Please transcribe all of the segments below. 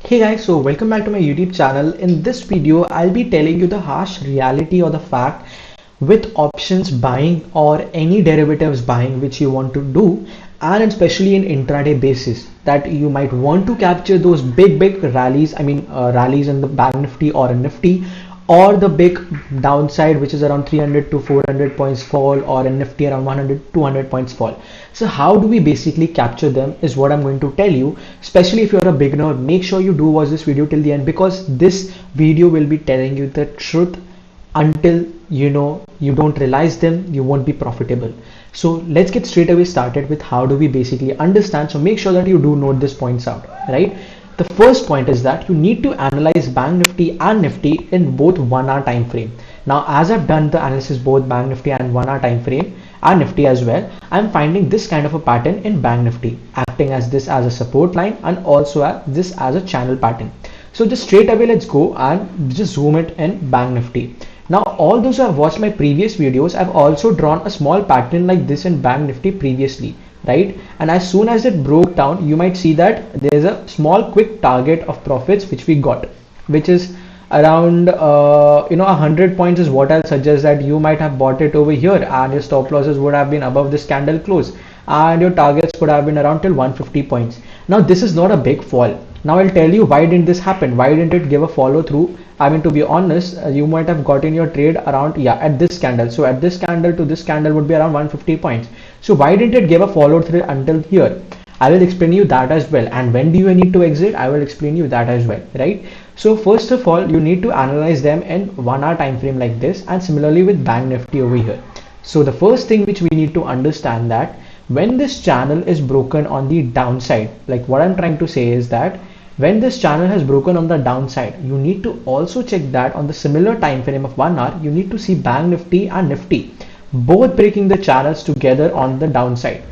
Hey guys, so welcome back to my YouTube channel. In this video, I'll be telling you the harsh reality or the fact with options buying or any derivatives buying which you want to do, and especially in intraday basis, that you might want to capture those big rallies. Rallies in the Bank Nifty or in Nifty, or the big downside which is around 300 to 400 points fall, or in Nifty around 100 200 points fall. So how do we basically capture them is what I'm going to tell you. Especially if you're a beginner, make sure you do watch this video till the end, because this video will be telling you the truth. Until you don't realize them, you won't be profitable. So let's get straight away started with how do we basically understand. So make sure that you do note these points out, right? The first point is that you need to analyze Bank Nifty and Nifty in both 1 hour time frame. Now, as I've done the analysis both Bank Nifty and 1 hour time frame and Nifty as well, I'm finding this kind of a pattern in Bank Nifty, acting as this as a support line and also as this as a channel pattern. So just straight away, let's go and just zoom it in Bank Nifty. Now, all those who have watched my previous videos, I've also drawn a small pattern like this in Bank Nifty previously, right? And as soon as it broke down, you might see that there's a small quick target of profits which we got, which is around 100 points is what I'll suggest that you might have bought it over here, and your stop losses would have been above this candle close, and your targets would have been around till 150 points. Now this is not a big fall. Now I'll tell you why didn't this happen, why didn't it give a follow through. To be honest, you might have gotten your trade around at this candle. So at this candle to this candle would be around 150 points. So why didn't it give a follow through until here? I will explain you that as well. And when do you need to exit? I will explain you that as well, right? So first of all, you need to analyze them in 1 hour time frame like this, and similarly with Bank Nifty over here. So the first thing which we need to understand that when this channel is broken on the downside, like what I'm trying to say is that when this channel has broken on the downside, you need to also check that on the similar time frame of 1 hour, you need to see Bank Nifty and Nifty both breaking the channels together on the downside,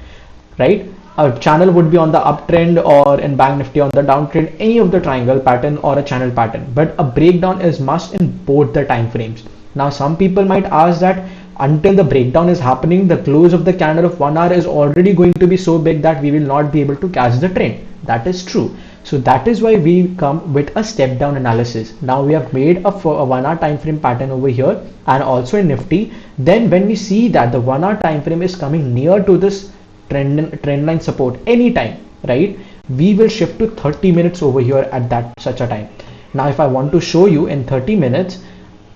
right? A channel would be on the uptrend, or in Bank Nifty on the downtrend, any of the triangle pattern or a channel pattern, but a breakdown is must in both the time frames. Now some people might ask that until the breakdown is happening, the close of the candle of 1 hour is already going to be so big that we will not be able to catch the trend. That is true. So that is why we come with a step down analysis. Now we have made a 1 hour time frame pattern over here and also in Nifty. Then when we see that the 1 hour time frame is coming near to this trend line support anytime, right, we will shift to 30 minutes over here at that such a time. Now if I want to show you in 30 minutes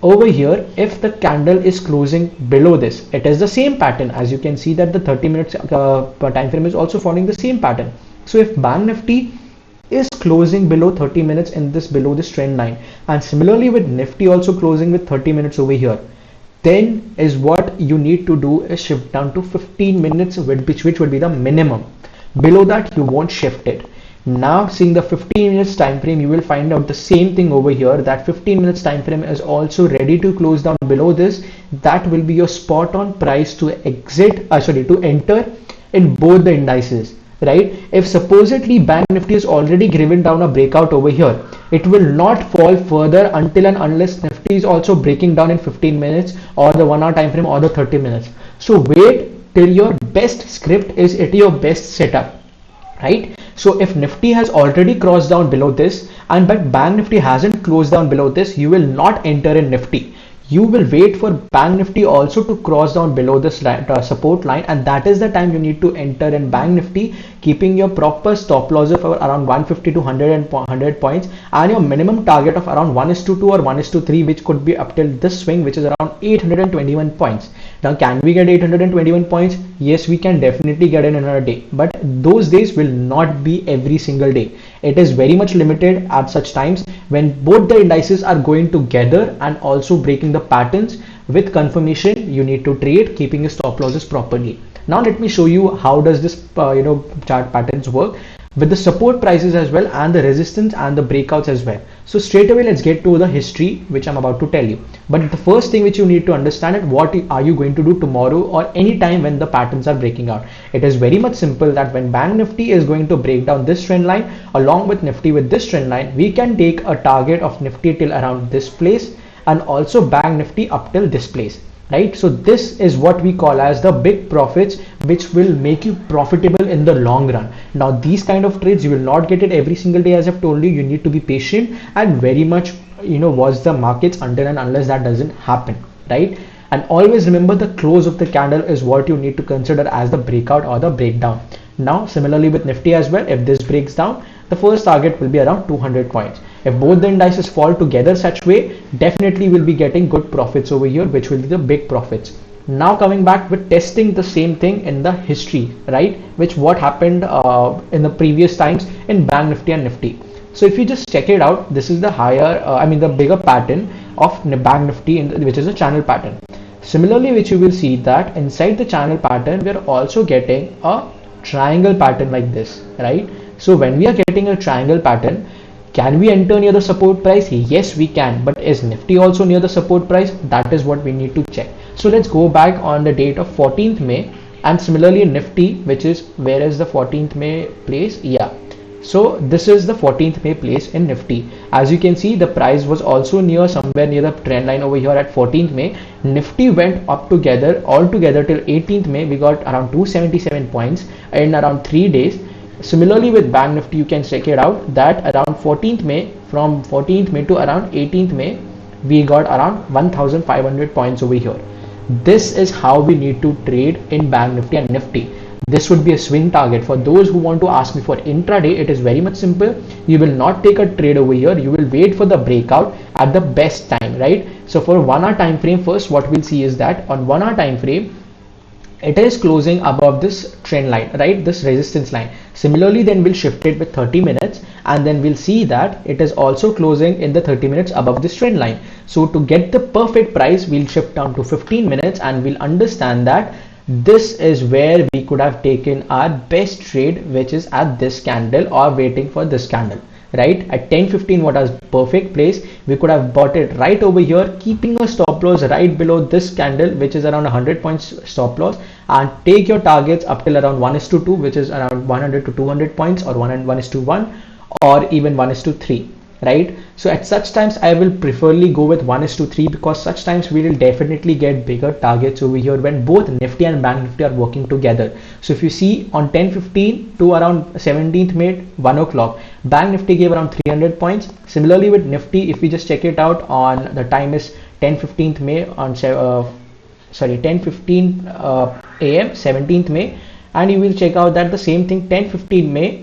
over here, if the candle is closing below this, it is the same pattern. As you can see that the 30 minutes per time frame is also following the same pattern. So if Bank Nifty is closing below 30 minutes in this below this trend line, and similarly with Nifty also closing with 30 minutes over here, then is what you need to do is shift down to 15 minutes, which would be the minimum. Below that you won't shift it. Now seeing the 15 minutes time frame, you will find out the same thing over here, that 15 minutes time frame is also ready to close down below this. That will be your spot on price to to enter in both the indices, right? If supposedly Bank Nifty is already given down a breakout over here, it will not fall further until and unless Nifty is also breaking down in 15 minutes or the 1 hour time frame or the 30 minutes. So wait till your best script is at your best setup, right? So if Nifty has already crossed down below this, and but Bank Nifty hasn't closed down below this, you will not enter in Nifty. You will wait for Bank Nifty also to cross down below this support line, and that is the time you need to enter in Bank Nifty, keeping your proper stop loss of around 150 to 100 points, and your minimum target of around 1:2 or 1:3, which could be up till this swing, which is around 821 points. Now can we get 821 points? Yes, we can definitely get in another day, but those days will not be every single day. It is very much limited at such times when both the indices are going together and also breaking the patterns. With confirmation, you need to trade, keeping your stop losses properly. Now let me show you how does this chart patterns work with the support prices as well, and the resistance and the breakouts as well. So straight away let's get to the history which I'm about to tell you. But the first thing which you need to understand is what are you going to do tomorrow or any time when the patterns are breaking out. It is very much simple that when Bank Nifty is going to break down this trend line along with Nifty with this trend line, we can take a target of Nifty till around this place and also Bank Nifty up till this place. right? So this is what we call as the big profits, which will make you profitable in the long run. Now these kind of trades, you will not get it every single day. As I've told you, you need to be patient and very much watch the markets until and unless that doesn't happen, right? And always remember, the close of the candle is what you need to consider as the breakout or the breakdown. Now similarly with Nifty as well, if this breaks down, the first target will be around 200 points. If both the indices fall together such way, definitely we'll be getting good profits over here, which will be the big profits. Now coming back with testing the same thing in the history, right? Which what happened in the previous times in Bank Nifty and Nifty. So if you just check it out, this is the the bigger pattern of Bank Nifty, which is a channel pattern. Similarly, which you will see that inside the channel pattern, we are also getting a triangle pattern like this, right? So when we are getting a triangle pattern, can we enter near the support price? Yes, we can. But is Nifty also near the support price? That is what we need to check. So let's go back on the date of 14th May, and similarly Nifty, which is, where is the 14th May place? Yeah. So this is the 14th May place in Nifty. As you can see, the price was also near, somewhere near the trend line over here at 14th May. Nifty went up together, all together till 18th May. We got around 277 points in around 3 days. Similarly with Bank Nifty, you can check it out that around 14th May, from 14th May to around 18th May, we got around 1500 points over here. This is how we need to trade in Bank Nifty and Nifty. This would be a swing target. For those who want to ask me for intraday, it is very much simple. You will not take a trade over here. You will wait for the breakout at the best time, right? So for 1 hour time frame, first what we'll see is that on 1 hour time frame, it is closing above this trend line, right? This resistance line. Similarly, then we'll shift it with 30 minutes, and then we'll see that it is also closing in the 30 minutes above this trend line. So to get the perfect price, we'll shift down to 15 minutes and we'll understand that this is where we could have taken our best trade, which is at this candle or waiting for this candle, right? At 10:15, what is perfect place, we could have bought it right over here, keeping a stop loss right below this candle, which is around 100 points stop loss, and take your targets up till around 1:2, which is around 100 to 200 points, or 1:1, or even 1:3, right? So at such times I will preferably go with 1:3, because such times we will definitely get bigger targets over here when both Nifty and Bank Nifty are working together. So if you see on 10:15 to around 17th May 1 o'clock, Bank Nifty gave around 300 points. Similarly with Nifty, if we just check it out, on the time is 10:15th May on 10:15 a.m. 17th May, and you will check out that the same thing 10:15 May,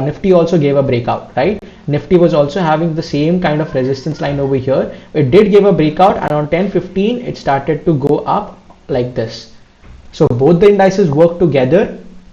Nifty also gave a breakout, right? Nifty was also having the same kind of resistance line over here. It did give a breakout, and on 10:15 it started to go up like this. So both the indices work together,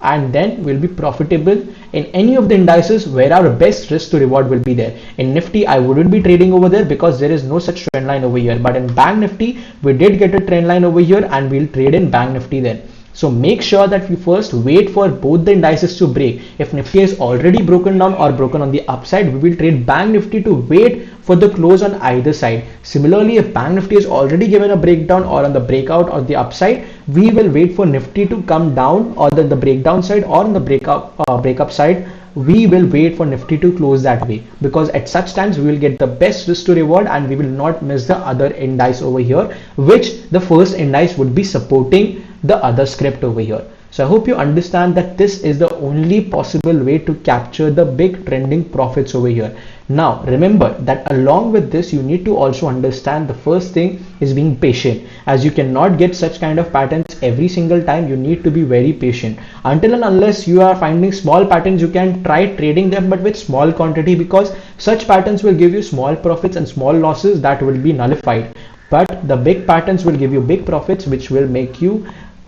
and then we'll be profitable in any of the indices where our best risk to reward will be there. In Nifty, I wouldn't be trading over there because there is no such trend line over here. But in Bank Nifty, we did get a trend line over here, and we'll trade in Bank Nifty then. So make sure that we first wait for both the indices to break. If Nifty is already broken down or broken on the upside, we will trade Bank Nifty to wait for the close on either side. Similarly, if Bank Nifty is already given a breakdown or on the breakout or the upside, we will wait for Nifty to come down, or the breakdown side, or on the breakup side, we will wait for Nifty to close that way, because at such times we will get the best risk to reward, and we will not miss the other indice over here, which the first indice would be supporting the other script over here. So I hope you understand that this is the only possible way to capture the big trending profits over here. Now remember that along with this, you need to also understand the first thing is being patient, as you cannot get such kind of patterns every single time. You need to be very patient until and unless you are finding small patterns. You can try trading them, but with small quantity, because such patterns will give you small profits and small losses that will be nullified. But the big patterns will give you big profits, which will make you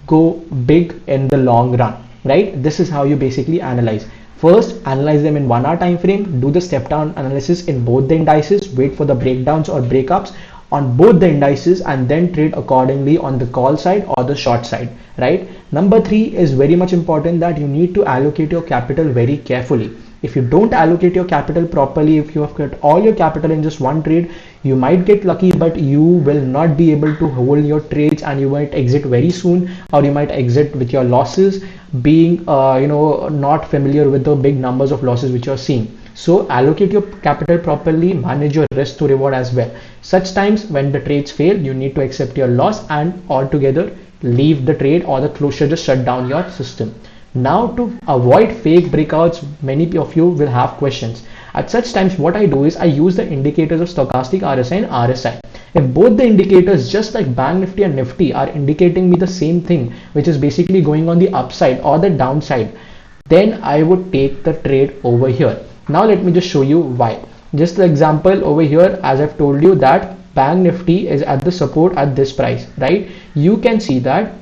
go big in the long run, right? This is how you basically analyze. First, analyze them in 1 hour time frame, do the step down analysis in both the indices, wait for the breakdowns or breakups on both the indices, and then trade accordingly on the call side or the short side, right? Number 3 is very much important, that you need to allocate your capital very carefully. If you don't allocate your capital properly, if you have got all your capital in just one trade, you might get lucky, but you will not be able to hold your trades, and you might exit very soon, or you might exit with your losses, being not familiar with the big numbers of losses which you're seeing. So allocate your capital properly, manage your risk to reward as well. Such times when the trades fail, you need to accept your loss and altogether leave the trade, or the closure just shut down your system. Now to avoid fake breakouts, many of you will have questions. At such times, what I do is I use the indicators of stochastic RSI and RSI. If both the indicators, just like Bank Nifty and Nifty, are indicating me the same thing, which is basically going on the upside or the downside, then I would take the trade over here. Now let me just show you why. Just the example over here, as I've told you that Bank Nifty is at the support at this price, right? You can see that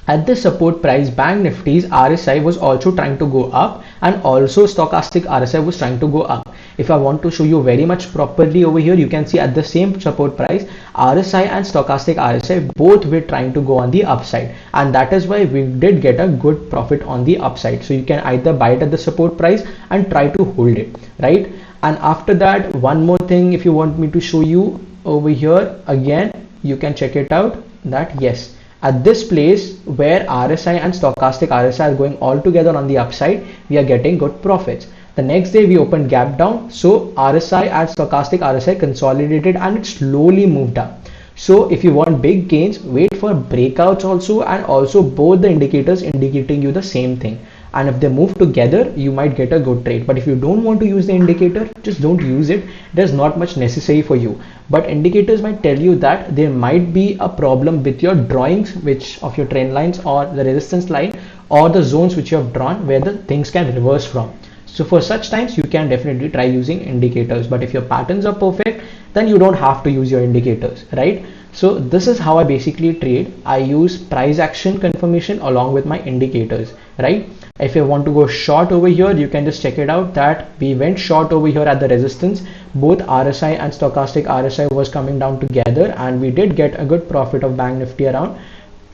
at this support price, Bank Nifty's RSI was also trying to go up, and also stochastic RSI was trying to go up. If I want to show you very much properly over here, you can see at the same support price, RSI and stochastic RSI both were trying to go on the upside, and that is why we did get a good profit on the upside. So you can either buy it at the support price and try to hold it, right? And after that, one more thing, if you want me to show you over here again, you can check it out that yes, at this place where RSI and stochastic RSI are going all together on the upside, we are getting good profits. The next day we opened gap down, so RSI and stochastic RSI consolidated and it slowly moved up. So if you want big gains, wait for breakouts also, and also both the indicators indicating you the same thing. And if they move together, you might get a good trade. But if you don't want to use the indicator, just don't use it. There's not much necessary for you. But indicators might tell you that there might be a problem with your drawings, which of your trend lines or the resistance line or the zones which you have drawn, where the things can reverse from. So for such times, you can definitely try using indicators. But if your patterns are perfect, then you don't have to use your indicators, right? So this is how I basically trade. I use price action confirmation along with my indicators, right? If you want to go short over here, you can just check it out that we went short over here at the resistance. Both RSI and stochastic RSI was coming down together, and we did get a good profit of Bank Nifty around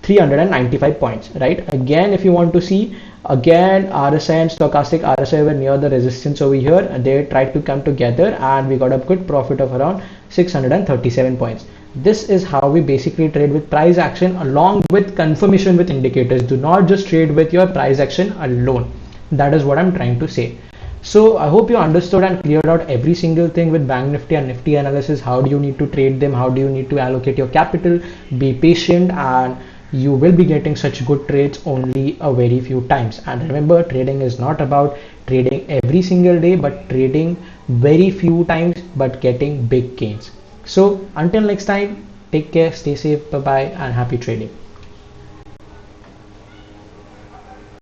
395 points, right? Again, if you want to see, again RSI and stochastic RSI were near the resistance over here, and they tried to come together and we got a good profit of around 637 points. This is how we basically trade with price action along with confirmation with indicators. Do not just trade with your price action alone. That is what I'm trying to say. So I hope you understood and cleared out every single thing with Bank Nifty and Nifty analysis. How do you need to trade them? How do you need to allocate your capital? Be patient, and you will be getting such good trades only a very few times. And remember, trading is not about trading every single day, but trading very few times but getting big gains. So until next time, take care, stay safe, bye bye, and happy trading.